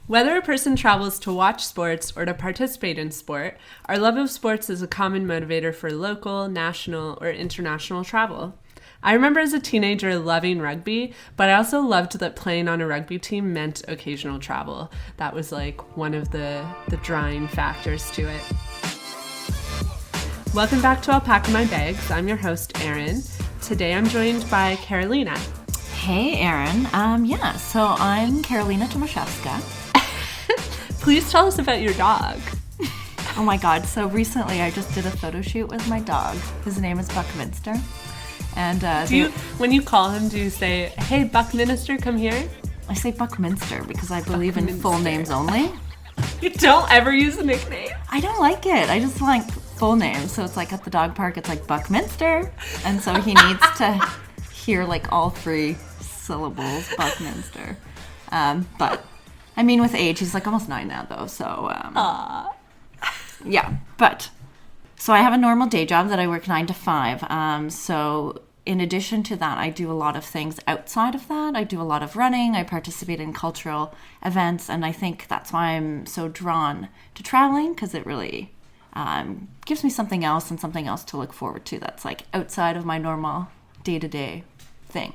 Whether a person travels to watch sports or to participate in sport, our love of sports is a common motivator for local, national, or international travel. I remember as a teenager loving rugby, but I also loved that playing on a rugby team meant occasional travel. That was like one of the drawing factors to it. Welcome back to I'll Pack My Bags. I'm your host, Erin. Today I'm joined by Karolina. Hey, Erin. So I'm Karolina Tomaszewska. Please tell us about your dog. Oh my God. So recently I just did a photo shoot with my dog. His name is Buckminster. And when you call him, do you say, "Hey, Buckminster, come here"? I say Buckminster because I believe in full names only. You don't ever use a nickname? I don't like it. I just like full names. So it's like at the dog park, it's like Buckminster. And so he needs to hear like all three syllables, Buckminster. But I mean, with age, he's like almost 9 now, though. So, yeah. But so I have a normal day job that I work 9 to 5. So in addition to that, I do a lot of things outside of that. I do a lot of running. I participate in cultural events, and I think that's why I'm so drawn to traveling, because it really gives me something else and something else to look forward to that's like outside of my normal day-to-day thing.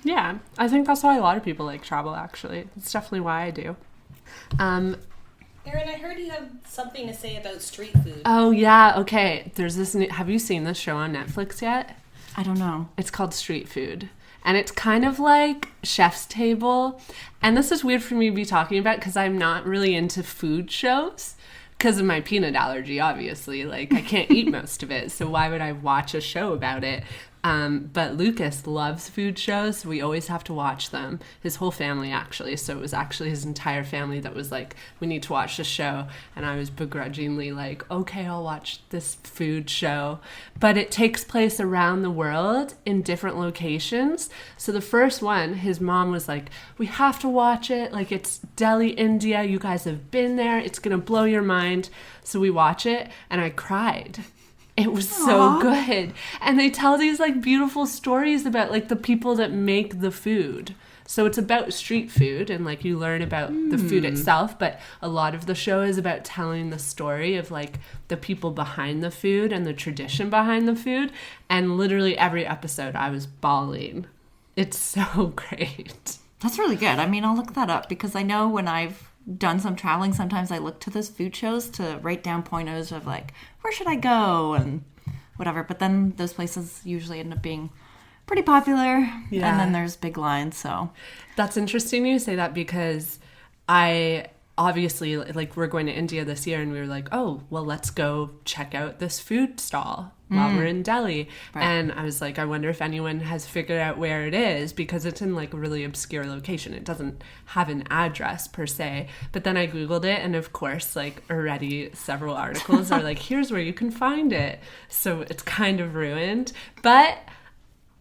Yeah, I think that's why a lot of people like travel, actually. It's definitely why I do. Erin, I heard you have something to say about street food. Oh, yeah, okay. There's this have you seen this show on Netflix yet? I don't know. It's called Street Food. And it's kind of like Chef's Table. And this is weird for me to be talking about because I'm not really into food shows because of my peanut allergy, obviously. Like, I can't eat most of it, so why would I watch a show about it? But Lucas loves food shows, so we always have to watch them. His whole family, actually. So it was actually his entire family that was like, we need to watch the show. And I was begrudgingly like, okay, I'll watch this food show. But it takes place around the world in different locations. So the first one, his mom was like, we have to watch it. Like, it's Delhi, India. You guys have been there. It's going to blow your mind. So we watch it, and I cried. It was so good. And they tell these like beautiful stories about like the people that make the food. So it's about street food and like you learn about the food itself, but a lot of the show is about telling the story of like the people behind the food and the tradition behind the food. And literally every episode I was bawling. It's so great. That's really good. I mean, I'll look that up because I know when I've done some traveling, sometimes I look to those food shows to write down pointers of like, where should I go and whatever. But then those places usually end up being pretty popular. Yeah. And then there's big lines. So that's interesting you say that because I obviously, like, we're going to India this year and we were like, oh, well, let's go check out this food stall while we're in Delhi. Right. And I was like, I wonder if anyone has figured out where it is because it's in like a really obscure location. It doesn't have an address per se. But then I Googled it and of course, like already several articles are like, here's where you can find it. So it's kind of ruined. But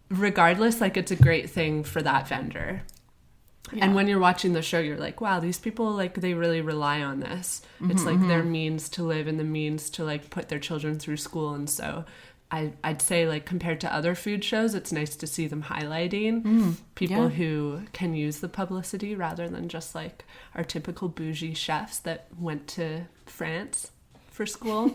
regardless, like it's a great thing for that vendor. Yeah. And when you're watching the show, you're like, wow, these people, like, they really rely on this. It's like their means to live and the means to, like, put their children through school. And so I'd say, like, compared to other food shows, it's nice to see them highlighting people who can use the publicity rather than just, like, our typical bougie chefs that went to France for school.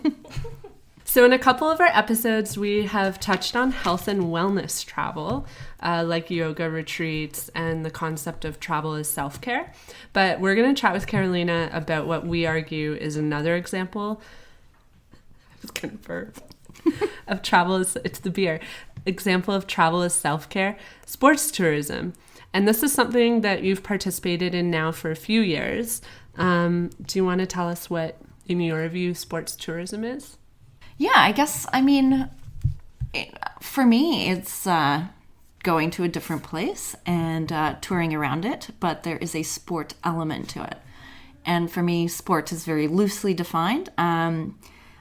So in a couple of our episodes, we have touched on health and wellness travel, like yoga retreats and the concept of travel as self-care. But we're going to chat with Karolina about what we argue is another example. I was going to burp. Of travel as, it's the beer. Example of travel as self-care, sports tourism. And this is something that you've participated in now for a few years. Do you want to tell us what, in your view, sports tourism is? Yeah, I guess, I mean, for me, it's going to a different place and touring around it, but there is a sport element to it. And for me, sport is very loosely defined. I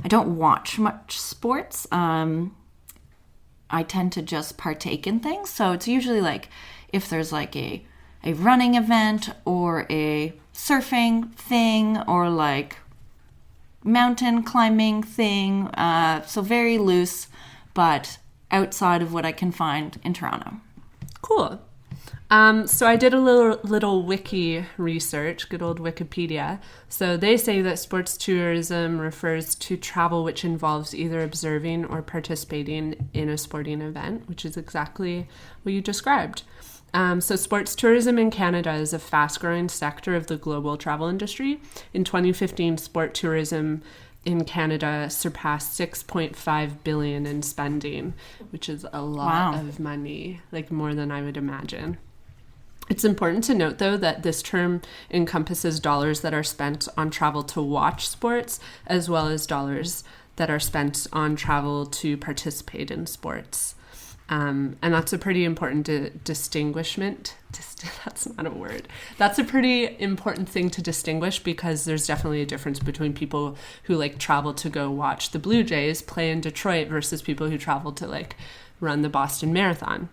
don't watch much sports. I tend to just partake in things. So it's usually like if there's like a running event or a surfing thing or like mountain climbing thing, so very loose, but outside of what I can find in Toronto. Cool. So I did a little wiki research, good old Wikipedia. So they say that sports tourism refers to travel which involves either observing or participating in a sporting event, which is exactly what you described. So sports tourism in Canada is a fast-growing sector of the global travel industry. In 2015, sport tourism in Canada surpassed $6.5 billion in spending, which is a lot of money, like more than I would imagine. It's important to note, though, that this term encompasses dollars that are spent on travel to watch sports, as well as dollars that are spent on travel to participate in sports. And that's a pretty important distinguishment. That's not a word. That's a pretty important thing to distinguish, because there's definitely a difference between people who like travel to go watch the Blue Jays play in Detroit versus people who travel to like run the Boston Marathon.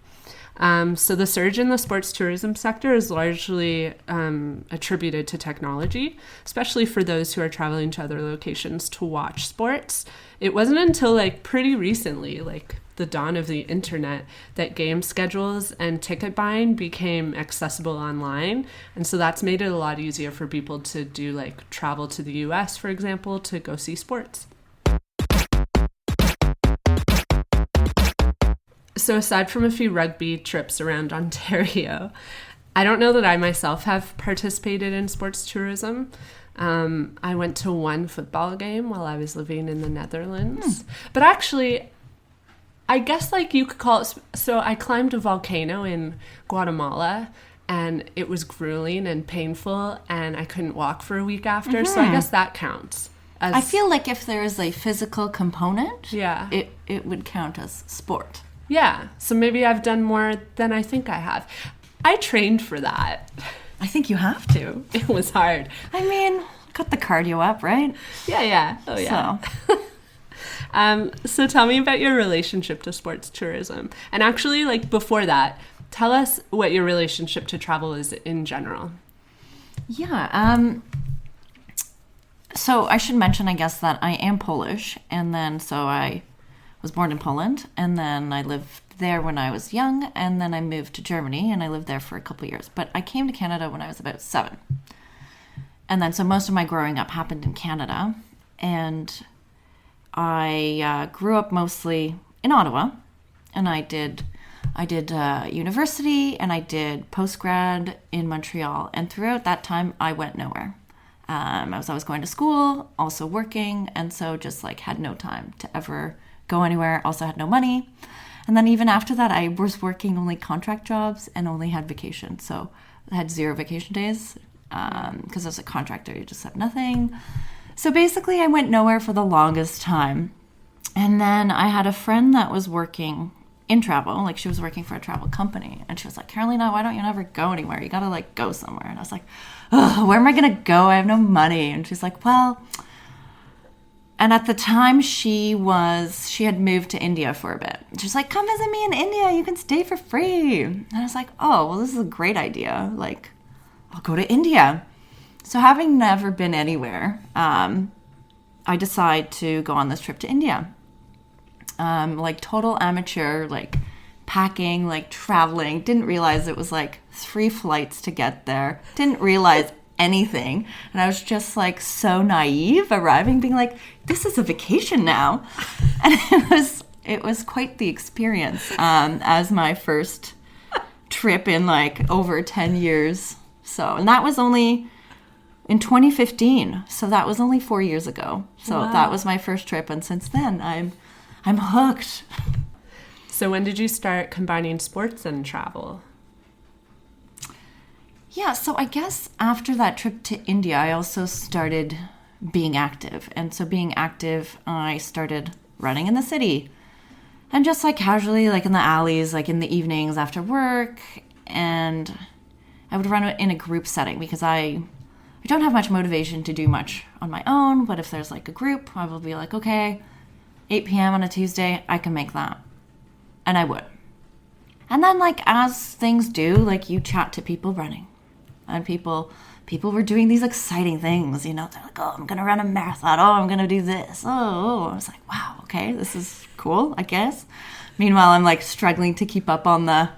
So the surge in the sports tourism sector is largely attributed to technology, especially for those who are traveling to other locations to watch sports. It wasn't until like pretty recently, like the dawn of the internet, that game schedules and ticket buying became accessible online. And so that's made it a lot easier for people to do like travel to the US, for example, to go see sports. So aside from a few rugby trips around Ontario, I don't know that I myself have participated in sports tourism. I went to one football game while I was living in the Netherlands. But actually, I guess like you could call it, so I climbed a volcano in Guatemala, and it was grueling and painful, and I couldn't walk for a week after. So I guess that counts. I feel like if there is a physical component, yeah, it would count as sport. Yeah, so maybe I've done more than I think I have. I trained for that. I think you have to. It was hard. I mean, got the cardio up, right? Yeah. Oh, yeah. So tell me about your relationship to sports tourism. And actually, like before that, tell us what your relationship to travel is in general. Yeah. So I should mention, I guess, that I am Polish. And then so I was born in Poland, and then I lived there when I was young, and then I moved to Germany, and I lived there for a couple of years. But I came to Canada when I was about 7. And then so most of my growing up happened in Canada, and I grew up mostly in Ottawa, and I did university, and I did postgrad in Montreal, and throughout that time I went nowhere. I was always going to school, also working, and so just like had no time to ever go anywhere. Also had no money. And then even after that, I was working only contract jobs and only had vacation. So I had 0 vacation days because as a contractor, you just have nothing. So basically, I went nowhere for the longest time. And then I had a friend that was working in travel. Like she was working for a travel company. And she was like, Karolina, why don't you never go anywhere? You got to like go somewhere. And I was like, oh, where am I going to go? I have no money. And she's like, well... And at the time, she had moved to India for a bit. She's like, come visit me in India. You can stay for free. And I was like, oh, well, this is a great idea. Like, I'll go to India. So having never been anywhere, I decide to go on this trip to India. Like total amateur, like packing, like traveling. Didn't realize it was like 3 flights to get there. Didn't realize anything. And I was just like so naive arriving, being like, this is a vacation now. And it was quite the experience as my first trip in like over 10 years. So, and that was only in 2015. So that was only 4 years ago. So wow. That was my first trip. And since then I'm hooked. So when did you start combining sports and travel? Yeah, so I guess after that trip to India, I also started being active. And so being active, I started running in the city. And just like casually, like in the alleys, like in the evenings after work. And I would run in a group setting because I don't have much motivation to do much on my own. But if there's like a group, I will be like, okay, 8 p.m. on a Tuesday, I can make that. And I would. And then like as things do, like you chat to people running. And people were doing these exciting things, you know. They're like, oh, I'm going to run a marathon. Oh, I'm going to do this. Oh, I was like, wow, okay, this is cool, I guess. Meanwhile, I'm like struggling to keep up on the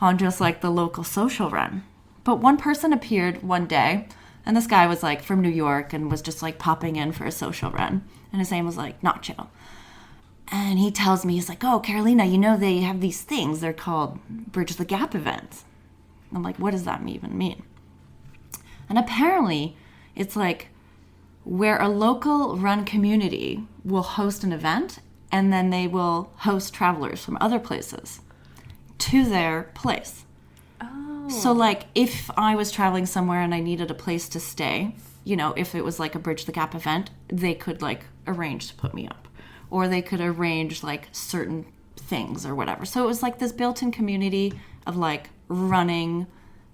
on just like the local social run. But one person appeared one day, and this guy was like from New York and was just like popping in for a social run. And his name was like Nacho. And he tells me, he's like, oh, Karolina, you know, they have these things. They're called Bridge the Gap events. I'm like, what does that even mean? And apparently it's like where a local run community will host an event, and then they will host travelers from other places to their place. Oh. So like if I was traveling somewhere and I needed a place to stay, you know, if it was like a Bridge the Gap event, they could like arrange to put me up, or they could arrange like certain things or whatever. So it was like this built-in community of like running,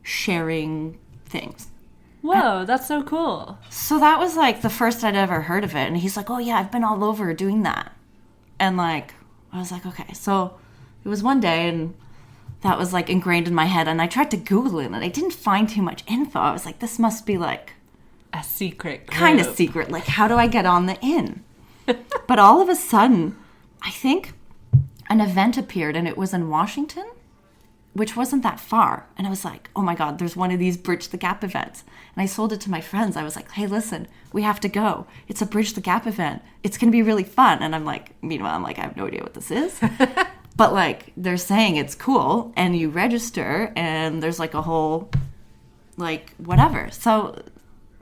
sharing things. Whoa, that's so cool. So that was like the first I'd ever heard of it. And he's like, oh yeah, I've been all over doing that. And like, I was like, okay. So it was one day, and that was like ingrained in my head. And I tried to Google it, and I didn't find too much info. I was like, this must be like a secret group. Kind of secret. Like, how do I get on the in? But all of a sudden, I think an event appeared, and it was in Washington, which wasn't that far. And I was like, oh my God, there's one of these Bridge the Gap events. And I sold it to my friends. I was like, hey, listen, we have to go. It's a Bridge the Gap event. It's going to be really fun. And I'm like, meanwhile, I'm like, I have no idea what this is. But like, they're saying it's cool, and you register, and there's like a whole, like, whatever. So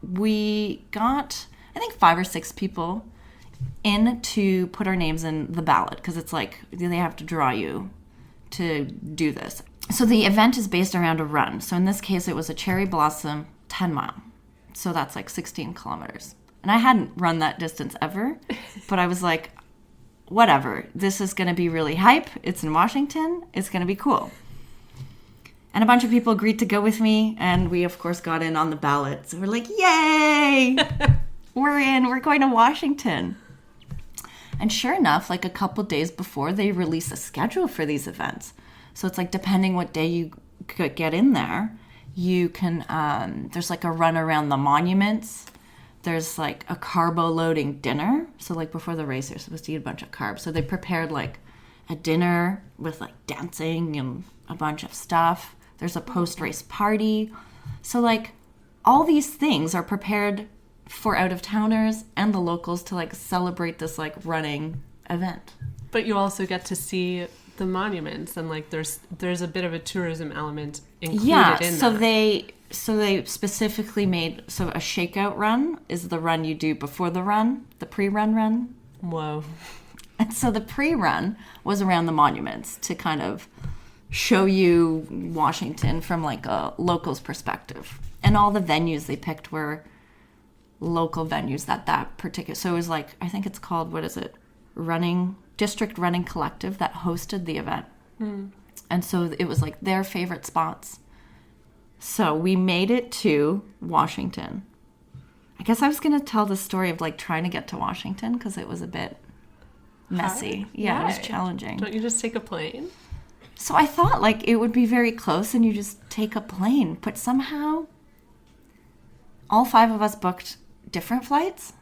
we got, I think, 5 or 6 people in to put our names in the ballot, because it's like they have to draw you to do this. So the event is based around a run. So in this case, it was a cherry blossom 10 mile. So that's like 16 kilometers. And I hadn't run that distance ever, but I was like, whatever, this is going to be really hype. It's in Washington. It's going to be cool. And a bunch of people agreed to go with me, and we, of course, got in on the ballot. So we're like, yay! We're in. We're going to Washington. And sure enough, like a couple days before, they release a schedule for these events. So it's like, depending what day you get in there, you can, there's like a run around the monuments. There's like a carbo-loading dinner. So like before the race, you're supposed to eat a bunch of carbs. So they prepared like a dinner with like dancing and a bunch of stuff. There's a post-race party. So like all these things are prepared for out-of-towners and the locals to like celebrate this like running event. But you also get to see the monuments, and like there's a bit of a tourism element included in that. So they specifically made, so a shakeout run is the run you do before the run, the pre-run run. Whoa. And so the pre-run was around the monuments to kind of show you Washington from like a local's perspective. And all the venues they picked were local venues that particular, so it was like, I think it's called, what is it, District Running Collective that hosted the event. And so it was like their favorite spots. So we made it to Washington. I guess I was going to tell the story of like trying to get to Washington, because it was a bit messy. Yeah, it was challenging. Don't you just take a plane? So I thought like it would be very close and you just take a plane, but somehow all 5 of us booked different flights.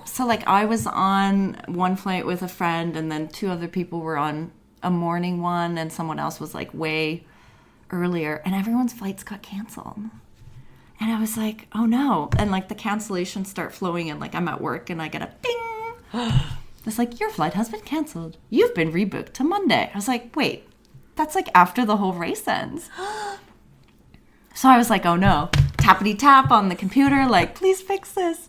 So like I was on one flight with a friend, and then 2 other people were on a morning one, and someone else was like way earlier, and everyone's flights got canceled. And I was like, oh no. And like the cancellations start flowing in, like I'm at work and I get a ping. It's like, your flight has been canceled. You've been rebooked to Monday. I was like, wait, that's like after the whole race ends. So I was like, oh no. Tappity tap on the computer, like, please fix this.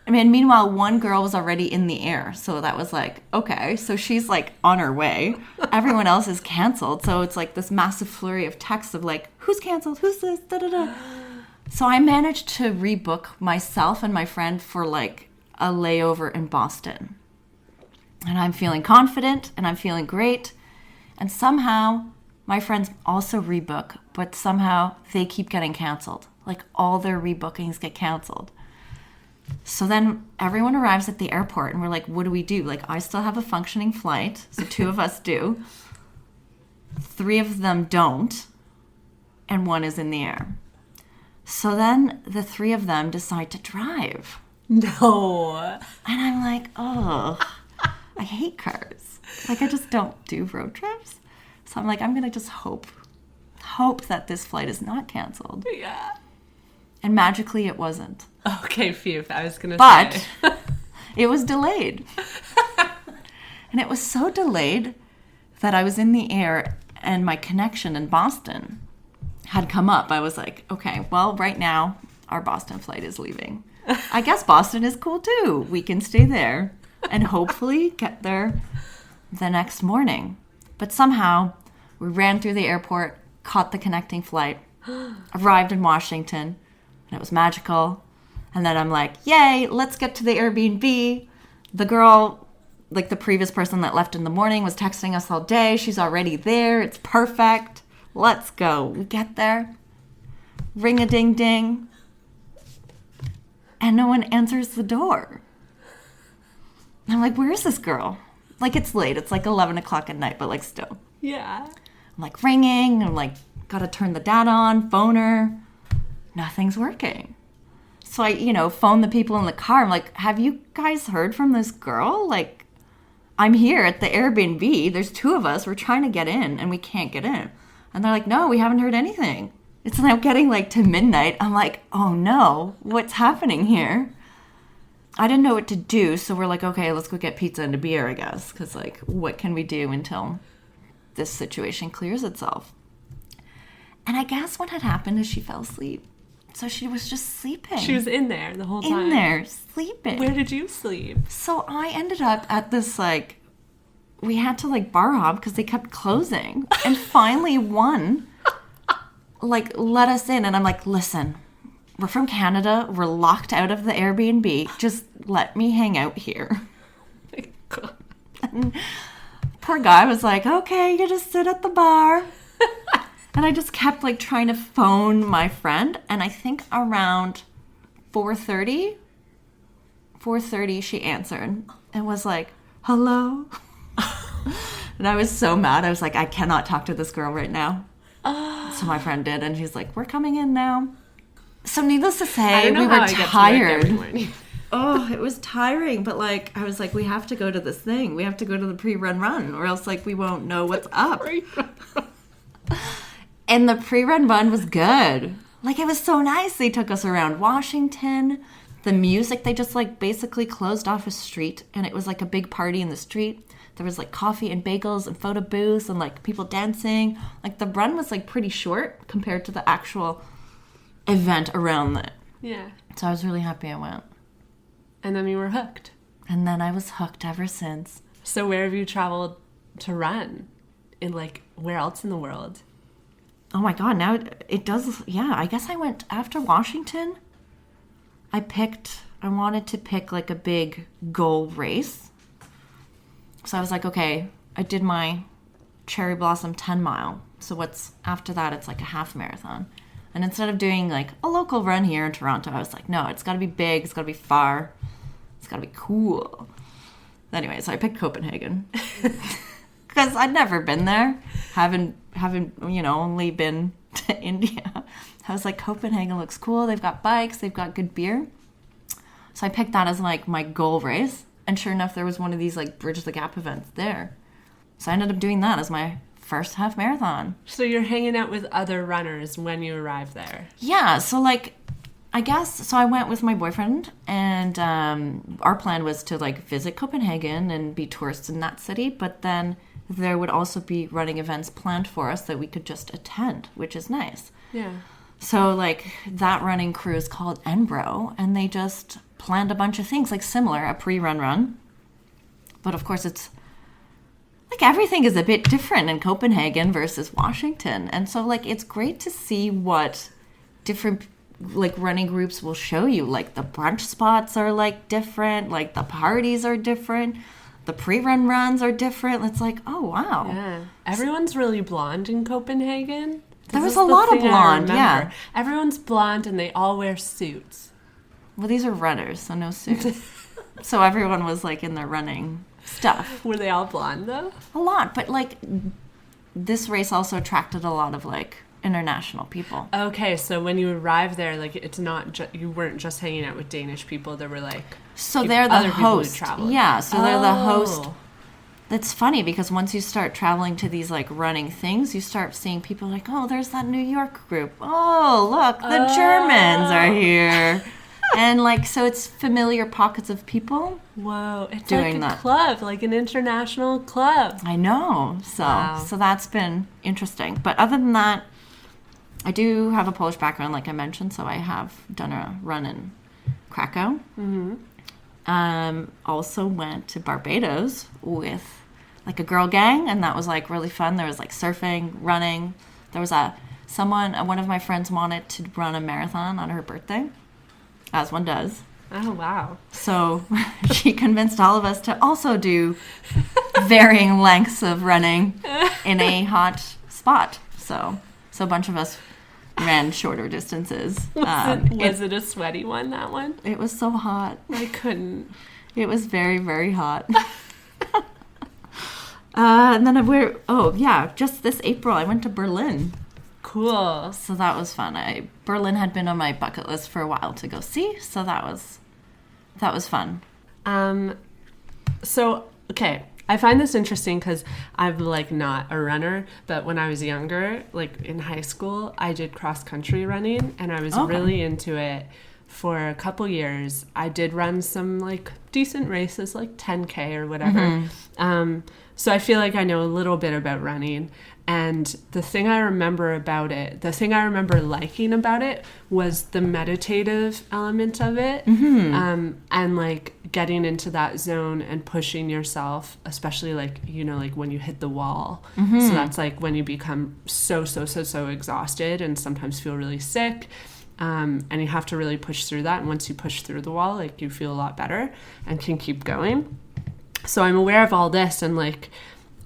I mean, meanwhile, one girl was already in the air. So that was like, okay. So she's like on her way. Everyone else is canceled. So it's like this massive flurry of texts of like, who's canceled? Who's this? Da, da, da. So I managed to rebook myself and my friend for like a layover in Boston. And I'm feeling confident and I'm feeling great. And somehow my friends also rebook, but somehow they keep getting canceled. Like all their rebookings get canceled. So then everyone arrives at the airport and we're like, what do we do? Like, I still have a functioning flight. So 2 of us do. 3 of them don't. And 1 is in the air. So then the 3 of them decide to drive. No. And I'm like, oh, I hate cars. Like, I just don't do road trips. So I'm like, I'm going to just hope hope that this flight is not canceled. Yeah. And magically it wasn't. Okay, phew. I was going to say. But it was delayed. And it was so delayed that I was in the air and my connection in Boston had come up. I was like, okay, well, right now our Boston flight is leaving. I guess Boston is cool too. We can stay there and hopefully get there the next morning. But somehow we ran through the airport, caught the connecting flight, arrived in Washington, and it was magical. And then I'm like, yay, let's get to the Airbnb. The girl, like the previous person that left in the morning, was texting us all day. She's already there. It's perfect. Let's go. We get there. Ring-a-ding-ding. And no one answers the door. And I'm like, where is this girl? Like, it's late. It's like 11 o'clock at night, but like still. Yeah. I'm like ringing. I'm like, gotta turn the data on, phone her. Nothing's working. So I, phone the people in the car. I'm like, have you guys heard from this girl? Like, I'm here at the Airbnb. There's 2 of us. We're trying to get in, and we can't get in. And they're like, no, we haven't heard anything. It's now getting like to midnight. I'm like, oh no, what's happening here? I didn't know what to do. So we're like, okay, let's go get pizza and a beer, I guess. Because like, what can we do until this situation clears itself? And I guess what had happened is she fell asleep. So she was just sleeping. She was in there the whole time. In there, sleeping. Where did you sleep? So I ended up at this, like, we had to, like, bar hop because they kept closing. And finally one, like, let us in. And I'm like, listen, we're from Canada. We're locked out of the Airbnb. Just let me hang out here. Oh my God. And poor guy was like, okay, you just sit at the bar. And I just kept, like, trying to phone my friend. And I think around 4:30 she answered and was like, hello? And I was so mad. I was like, I cannot talk to this girl right now. So my friend did. And she's like, we're coming in now. So needless to say, we were tired. Oh, it was tiring. But, like, I was like, we have to go to this thing. We have to go to the pre-run, or else, like, we won't know what's up. And the pre-run run was good. Like, it was so nice. They took us around Washington. The music, they just, like, basically closed off a street. And it was, like, a big party in the street. There was, like, coffee and bagels and photo booths and, like, people dancing. Like, the run was, like, pretty short compared to the actual event around it. Yeah. So I was really happy I went. And then you were hooked. And then I was hooked ever since. So where have you traveled to run? In, like, where else in the world? Oh my God, now it does, yeah, I guess I went after Washington. I wanted to pick like a big goal race. So I was like, okay, I did my Cherry Blossom 10 mile. So what's after that? It's like a half marathon. And instead of doing like a local run here in Toronto, I was like, no, it's got to be big. It's got to be far. It's got to be cool. Anyway, so I picked Copenhagen. Because I'd never been there. Haven't only been to India. I was like, Copenhagen looks cool. They've got bikes. They've got good beer. So I picked that as like my goal race. And sure enough, there was one of these like Bridge the Gap events there. So I ended up doing that as my first half marathon. So you're hanging out with other runners when you arrive there? Yeah. So like, I guess, so I went with my boyfriend and our plan was to like visit Copenhagen and be tourists in that city. But then there would also be running events planned for us that we could just attend, which is nice. Yeah. So, like, that running crew is called Enbro, and they just planned a bunch of things, like similar, a pre-run run. But, of course, it's, like, everything is a bit different in Copenhagen versus Washington. And so, like, it's great to see what different, like, running groups will show you. Like, the brunch spots are, like, different. Like, the parties are different. The pre-run runs are different. It's like, oh, wow. Yeah. Everyone's really blonde in Copenhagen. There was a lot of blonde, yeah. Everyone's blonde and they all wear suits. Well, these are runners, so no suits. So everyone was, like, in their running stuff. Were they all blonde, though? A lot. But, like, this race also attracted a lot of, like, international people. Okay, so when you arrived there, like, it's not you weren't just hanging out with Danish people. There were like they're the host. Yeah, so they're the host it's funny because once you start traveling to these like running things, you start seeing people like, oh, there's that New York group. Oh, look, the Germans are here. And like, so it's familiar pockets of people. Whoa, it's doing like a that. club, like an international club. I know. So, Wow. so that's been interesting. But other than that, I do have a Polish background, like I mentioned. So I have done a run in Krakow. Also went to Barbados with like a girl gang, and that was like really fun. There was like surfing, running. There was one of my friends wanted to run a marathon on her birthday, as one does. Oh, wow. So she convinced all of us to also do varying lengths of running in a hot spot. So a bunch of us ran shorter distances. Was it a sweaty one, that one? It was so hot. I couldn't. It was very, very hot. And then just this April I went to Berlin. Cool. So that was fun. Berlin had been on my bucket list for a while to go see, so that was fun. Okay, I find this interesting because I'm like not a runner, but when I was younger, like in high school, I did cross country running, and I was really into it for a couple years. I did run some like decent races, like 10K or whatever. So I feel like I know a little bit about running. And the thing I remember liking about it was the meditative element of it. And like getting into that zone and pushing yourself, especially like, like when you hit the wall. So that's like when you become so exhausted and sometimes feel really sick. And you have to really push through that. And once you push through the wall, like you feel a lot better and can keep going. So I'm aware of all this, and like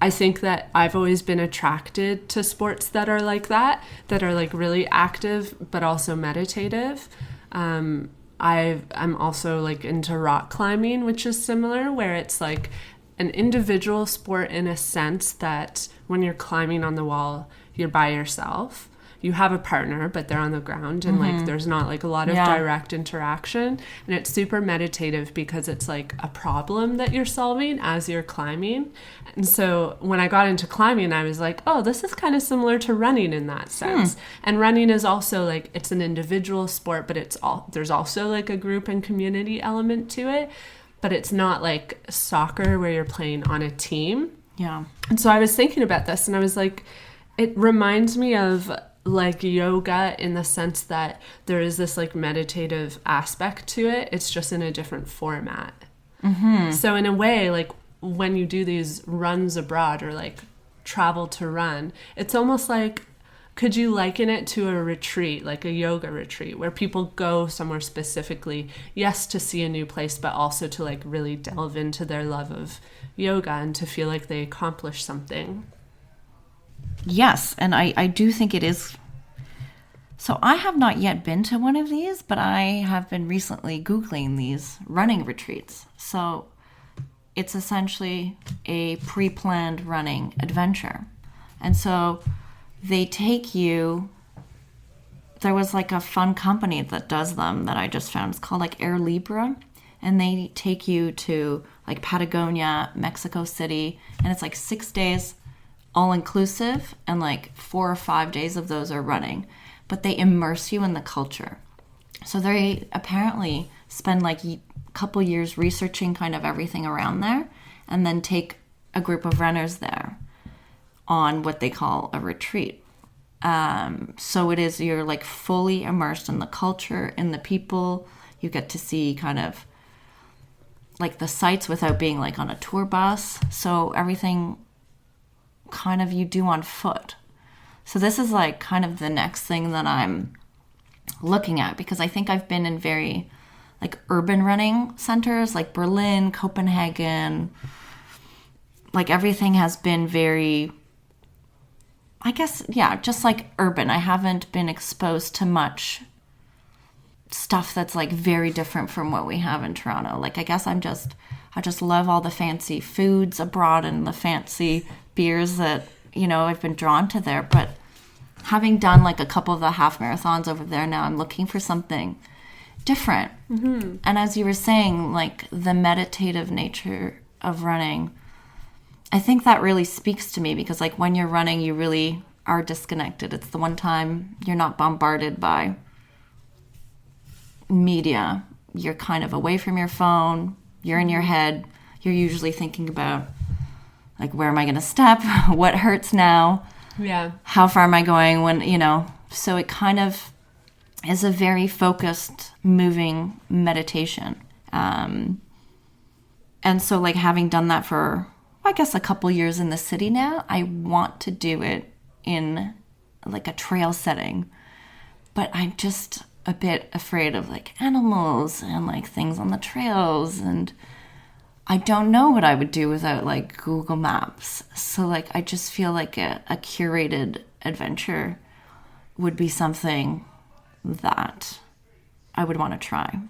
I think that I've always been attracted to sports that are like that are like really active but also meditative. I'm also like into rock climbing, which is similar, where it's like an individual sport in a sense that when you're climbing on the wall, you're by yourself. You have a partner, but they're on the ground, and like there's not like a lot of direct interaction, and it's super meditative because it's like a problem that you're solving as you're climbing. And so when I got into climbing, I was like, oh, this is kind of similar to running in that sense. And running is also like, it's an individual sport, but there's also like a group and community element to it, but it's not like soccer where you're playing on a team. Yeah. And so I was thinking about this, and I was like, it reminds me of like yoga in the sense that there is this like meditative aspect to it. It's just in a different format. So in a way, like when you do these runs abroad or like travel to run, it's almost like, could you liken it to a retreat, like a yoga retreat, where people go somewhere specifically, yes, to see a new place, but also to like really delve into their love of yoga and to feel like they accomplished something. Yes, and I do think it is. So I have not yet been to one of these, but I have been recently Googling these running retreats. So it's essentially a pre-planned running adventure. And so they take you, there was like a fun company that does them that I just found. It's called like Air Libre. And they take you to like Patagonia, Mexico City, and it's like 6 days all inclusive, and like 4 or 5 days of those are running, but they immerse you in the culture. So they apparently spend like a couple years researching kind of everything around there, and then take a group of runners there on what they call a retreat. So it is, you're like fully immersed in the culture, in the people. You get to see kind of like the sights without being like on a tour bus. So everything kind of you do on foot. So this is like kind of the next thing that I'm looking at, because I think I've been in very like urban running centers like Berlin, Copenhagen. Like everything has been very, I guess, yeah, just like urban. I haven't been exposed to much stuff that's like very different from what we have in Toronto. Like I guess I just love all the fancy foods abroad and the fancy beers that, I've been drawn to there. But having done like a couple of the half marathons over there now, I'm looking for something different. And as you were saying, like the meditative nature of running, I think that really speaks to me because like when you're running, you really are disconnected. It's the one time you're not bombarded by media. You're kind of away from your phone. You're in your head. You're usually thinking about like, where am I going to step? What hurts now? Yeah. How far am I going when, so it kind of is a very focused, moving meditation. And so like having done that for, I guess, a couple years in the city now, I want to do it in like a trail setting. But I'm just a bit afraid of like animals and like things on the trails, and I don't know what I would do without like Google Maps. So like I just feel like a curated adventure would be something that I would want to try.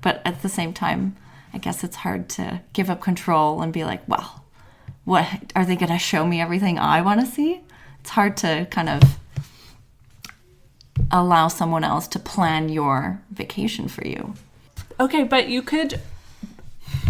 But at the same time, I guess it's hard to give up control and be like, well, what are they going to show me everything I want to see? It's hard to kind of allow someone else to plan your vacation for you. Okay, but you could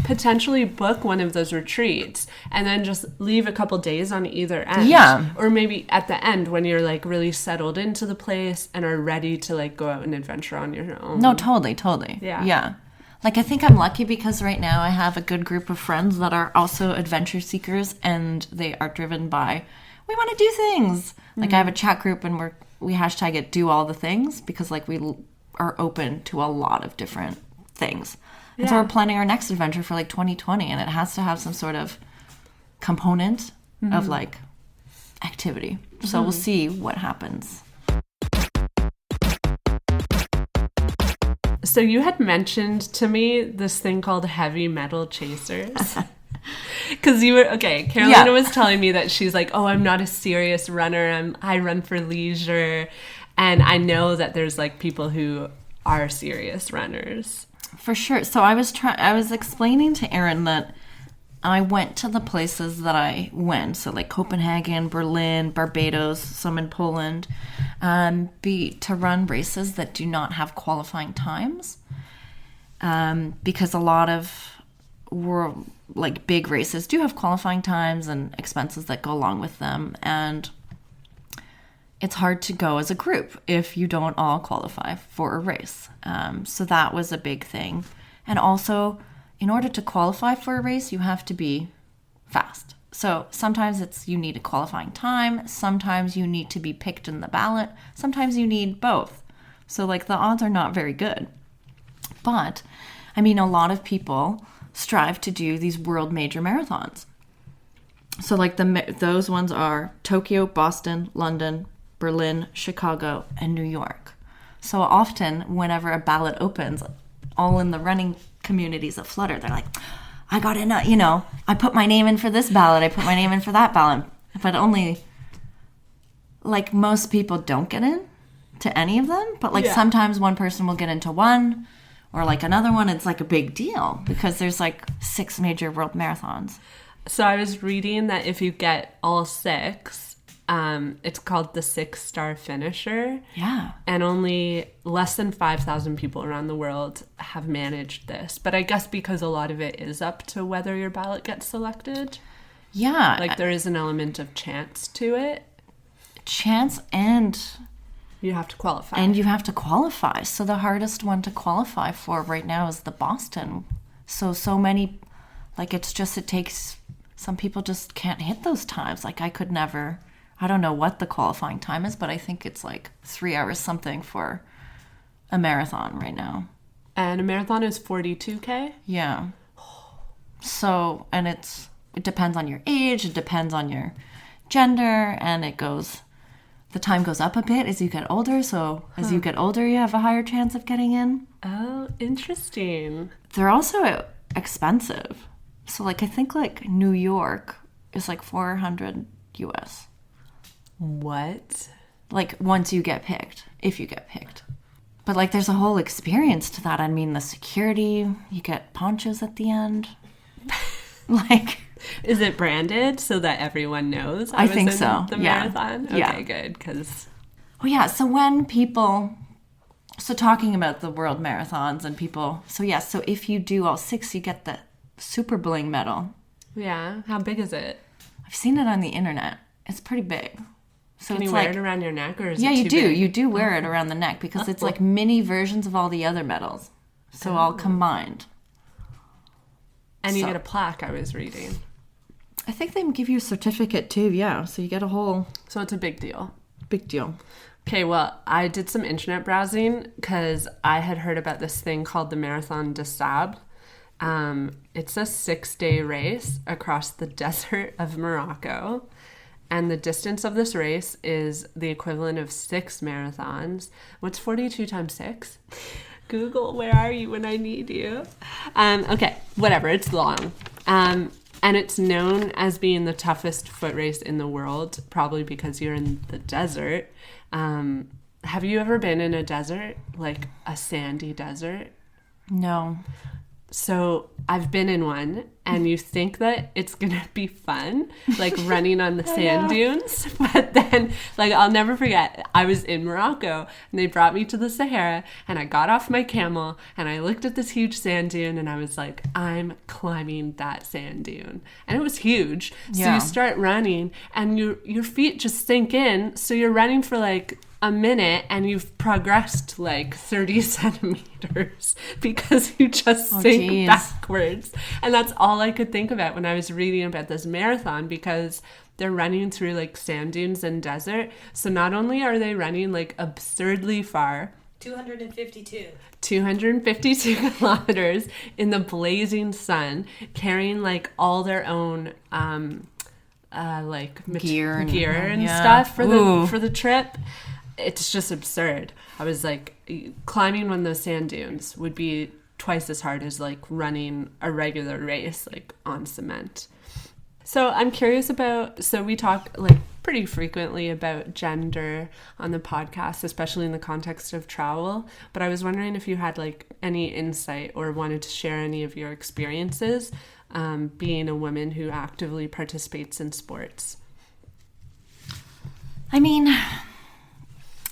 potentially book one of those retreats and then just leave a couple days on either end. Yeah. Or maybe at the end when you're like really settled into the place and are ready to like go out and adventure on your own. No, totally. Yeah. Like I think I'm lucky because right now I have a good group of friends that are also adventure seekers, and they are driven by, we want to do things. Like I have a chat group and we hashtag it do all the things because like we are open to a lot of different things. And so we're planning our next adventure for like 2020, and it has to have some sort of component of like activity. So we'll see what happens. So you had mentioned to me this thing called heavy metal chasers. Because Karolina was telling me that she's like, oh, I'm not a serious runner. I run for leisure. And I know that there's like people who are serious runners. For sure. So I was explaining to Erin that I went to the places that I went. So like Copenhagen, Berlin, Barbados, some in Poland, to run races that do not have qualifying times. Because a lot of like big races do have qualifying times and expenses that go along with them. And it's hard to go as a group if you don't all qualify for a race. So that was a big thing. And also, in order to qualify for a race, you have to be fast. So sometimes you need a qualifying time. Sometimes you need to be picked in the ballot. Sometimes you need both. So like the odds are not very good. But, I mean, a lot of people strive to do these world major marathons. So like those ones are Tokyo, Boston, London, Berlin, Chicago, and New York. So often, whenever a ballot opens, all in the running communities that flutter, they're like, I got in, I put my name in for this ballot, I put my name in for that ballot. But only, like, most people don't get in to any of them. But, like, sometimes one person will get into one, or, like, another one, it's, like, a big deal because there's, like, 6 major world marathons. So I was reading that if you get all 6... it's called the 6-star finisher. Yeah. And only less than 5,000 people around the world have managed this. But I guess because a lot of it is up to whether your ballot gets selected. Yeah. Like there is an element of chance to it. Chance and... You have to qualify. And you have to qualify. So the hardest one to qualify for right now is the Boston. So many... Like it takes... Some people just can't hit those times. Like I could never... I don't know what the qualifying time is, but I think it's like 3 hours something for a marathon right now. And a marathon is 42K? Yeah. So, and it depends on your age, it depends on your gender, and the time goes up a bit as you get older. So as you get older, you have a higher chance of getting in. Oh, interesting. They're also expensive. So like, I think like New York is like $400 US. What? Like once you get picked, if you get picked. But like there's a whole experience to that. I mean, the security, you get ponchos at the end. Like, is it branded so that everyone knows? I think so. The marathon? Okay, good. Cause... Oh yeah, so talking about the world marathons and people, so if you do all 6, you get the Super Bling medal. Yeah, how big is it? I've seen it on the internet. It's pretty big. So Can it's you wear like, it around your neck, or is yeah, it you too do. big? You do wear it around the neck because it's like mini versions of all the other medals. So all combined. And you So- get a plaque, I was reading. I think they give you a certificate too, yeah. So you get a whole So it's a big deal. big deal. Okay, well, I did some internet browsing because I had heard about this thing called the Marathon des Sables. It's a 6-day race across the desert of Morocco. And the distance of this race is the equivalent of 6 marathons. What's 42 times 6? Google, where are you when I need you? Okay, whatever, it's long. And it's known as being the toughest foot race in the world, probably because you're in the desert. Have you ever been in a desert, like a sandy desert? No. So I've been in one, and you think that it's going to be fun, like running on the sand dunes. But then, like, I'll never forget, I was in Morocco, and they brought me to the Sahara, and I got off my camel, and I looked at this huge sand dune, and I was like, I'm climbing that sand dune. And it was huge. So Yeah. you start running, and your feet just sink in, so you're running for, like, a minute, and you've progressed like 30 centimeters because you just sink geez. backwards. And that's all I could think about when I was reading about this marathon, because they're running through like sand dunes and desert. So not only are they running like absurdly far, 252. 252 kilometers in the blazing sun, carrying like all their own Gear and yeah. stuff Ooh. for the trip. It's just absurd. I was like, climbing one of those sand dunes would be twice as hard as like running a regular race like on cement. So I'm curious about, so we talk like pretty frequently about gender on the podcast, especially in the context of travel, but I was wondering if you had like any insight or wanted to share any of your experiences being a woman who actively participates in sports. I mean,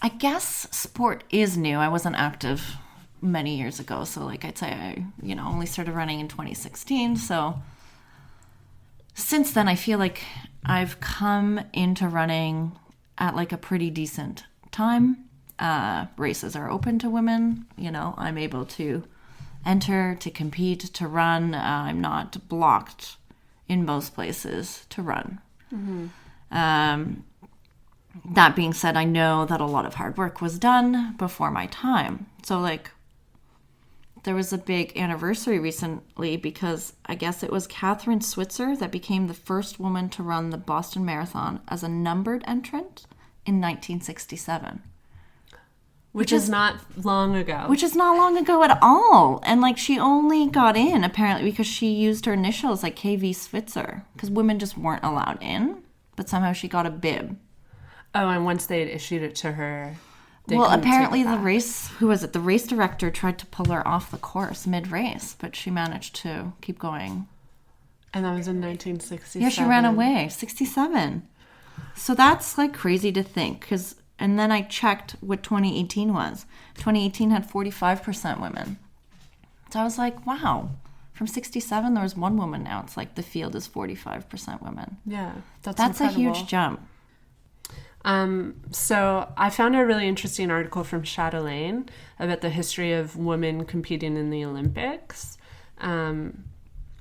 I guess sport is new. I wasn't active many years ago. So like I'd say I, only started running in 2016. So since then, I feel like I've come into running at like a pretty decent time. Races are open to women. I'm able to enter, to compete, to run. I'm not blocked in most places to run. Mm-hmm. That being said, I know that a lot of hard work was done before my time. So, like, there was a big anniversary recently because I guess it was Catherine Switzer that became the first woman to run the Boston Marathon as a numbered entrant in 1967. Which is not long ago. Which is not long ago at all. And, like, she only got in, apparently, because she used her initials, like KV Switzer, because women just weren't allowed in. But somehow she got a bib. Oh, and once they had issued it to her, well, apparently the race director tried to pull her off the course mid-race, but she managed to keep going. And that was in 1967. Yeah, she ran away, 67. So that's like crazy to think, and then I checked what 2018 was. 2018 had 45% women. So I was like, wow. From 67, there was one woman now. It's like the field is 45% women. Yeah, that's a incredible. huge jump. So I found a really interesting article from Chatelaine about the history of women competing in the Olympics.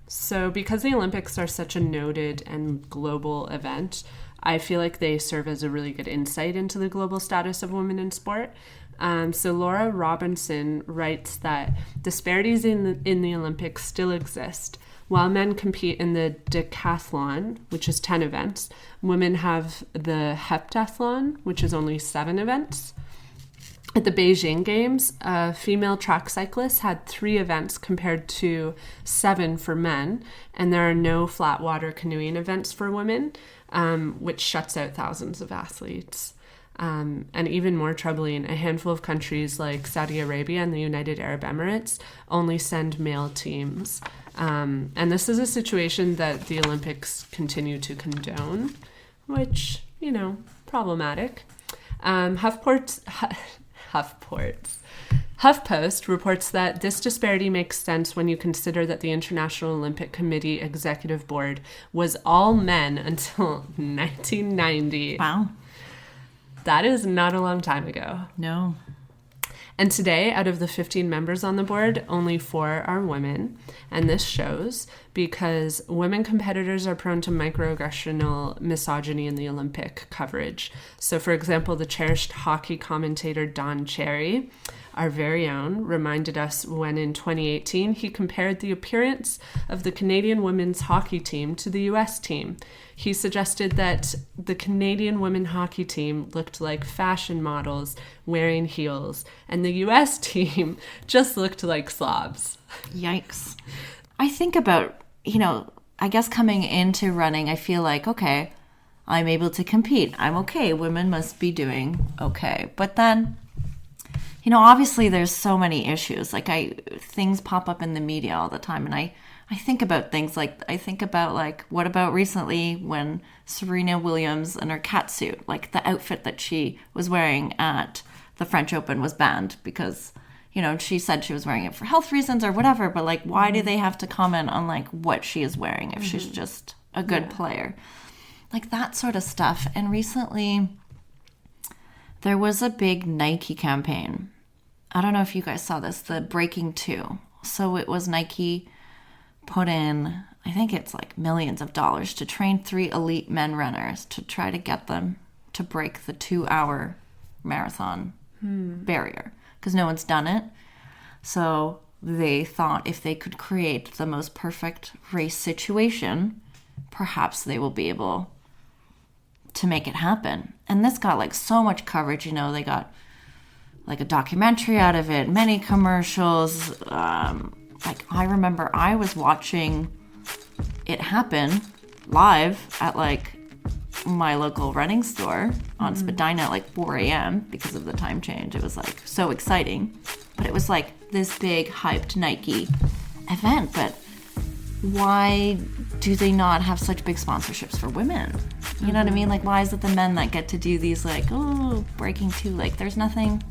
So because the Olympics are such a noted and global event, I feel like they serve as a really good insight into the global status of women in sport. So Laura Robinson writes that disparities in the Olympics still exist. While men compete in the decathlon, which is 10 events, women have the heptathlon, which is only 7 events. At the Beijing Games, a female track cyclist had 3 events compared to 7 for men, and there are no flat water canoeing events for women, which shuts out thousands of athletes. And even more troubling, a handful of countries like Saudi Arabia and the United Arab Emirates only send male teams. And this is a situation that the Olympics continue to condone, which, HuffPost reports that this disparity makes sense when you consider that the International Olympic Committee Executive Board was all men until 1990. Wow. That is not a long time ago. No. And today, out of the 15 members on the board, only 4 are women. And this shows because women competitors are prone to microaggressional misogyny in the Olympic coverage. So, for example, the cherished hockey commentator Don Cherry, our very own, reminded us when in 2018 he compared the appearance of the Canadian women's hockey team to the U.S. team. He suggested that the Canadian women hockey team looked like fashion models wearing heels, and the U.S. team just looked like slobs. Yikes. I think about, I guess coming into running, I feel like, okay, I'm able to compete. I'm okay. Women must be doing okay. But then, obviously there's so many issues. Like things pop up in the media all the time, and I think about things like, what about recently when Serena Williams and her catsuit, like the outfit that she was wearing at the French Open was banned because, she said she was wearing it for health reasons or whatever, but like, why do they have to comment on like what she is wearing if she's just a good player? Like that sort of stuff. And recently there was a big Nike campaign. I don't know if you guys saw this, the Breaking 2. So it was Nike put in, I think it's like millions of dollars to train 3 elite men runners to try to get them to break the 2-hour marathon barrier because no one's done it. So they thought if they could create the most perfect race situation, perhaps they will be able to make it happen. And this got like so much coverage, they got like a documentary out of it, many commercials. Like I remember I was watching it happen live at like my local running store on Spadina at like 4 a.m. because of the time change. It was like so exciting, but it was like this big hyped Nike event. But why do they not have such big sponsorships for women? You know what I mean? Like, why is it the men that get to do these like, Breaking 2? Like, there's nothing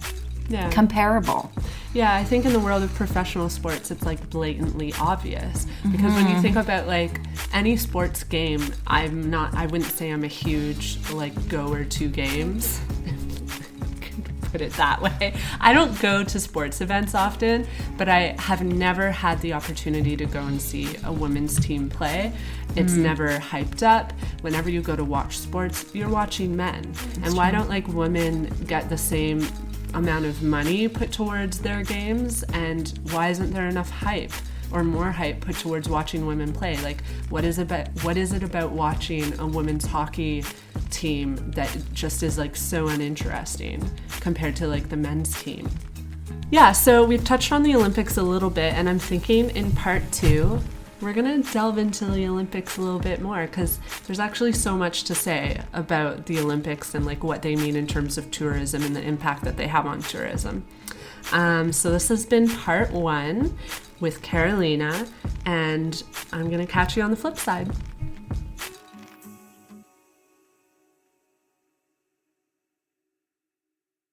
comparable. Yeah, I think in the world of professional sports, it's like blatantly obvious because when you think about like any sports game, I wouldn't say I'm a huge like goer to games. Put it that way. I don't go to sports events often, but I have never had the opportunity to go and see a women's team play. It's never hyped up. Whenever you go to watch sports, you're watching men. And why don't like women get the same amount of money put towards their games, and why isn't there enough hype or more hype put towards watching women play? Like what is it about watching a women's hockey team that just is like so uninteresting compared to like the men's team? Yeah, so we've touched on the Olympics a little bit, and I'm thinking in part 2 we're gonna delve into the Olympics a little bit more because there's actually so much to say about the Olympics and like what they mean in terms of tourism and the impact that they have on tourism. So this has been part 1 with Karolina, and I'm gonna catch you on the flip side.